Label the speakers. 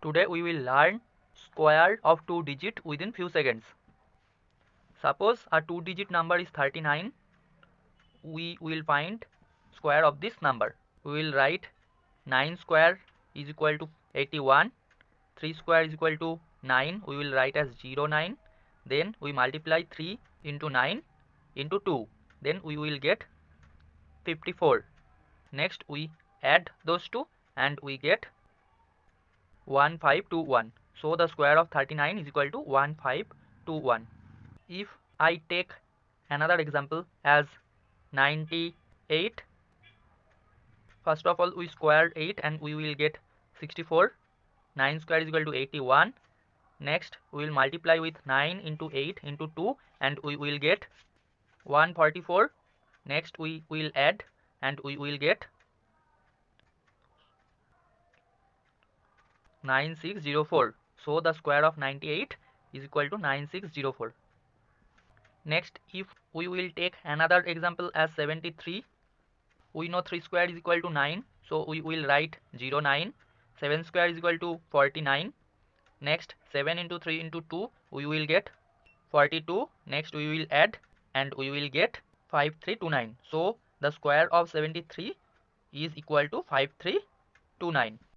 Speaker 1: Today we will learn square of 2 digit within few seconds. Suppose a 2-digit number is 39. We will find square of this number. We will write 9 square is equal to 81. 3 square is equal to 9. We will write as 09. Then we multiply 3 into 9 into 2. Then we will get 54. Next we add those two and we get 1521. So the square of 39 is equal to 1521. If I take another example as 98, first of all we square 8 and we will get 64. 9 square is equal to 81. Next we will multiply with 9 into 8 into 2 and we will get 144. Next we will add and we will get 9604. So the square of 98 is equal to 9604. Next, if we will take another example as 73, we know 3 square is equal to 9, so we will write 09. 7 square is equal to 49. Next, 7 into 3 into 2, we will get 42. Next, we will add and we will get 5329. So the square of 73 is equal to 5329.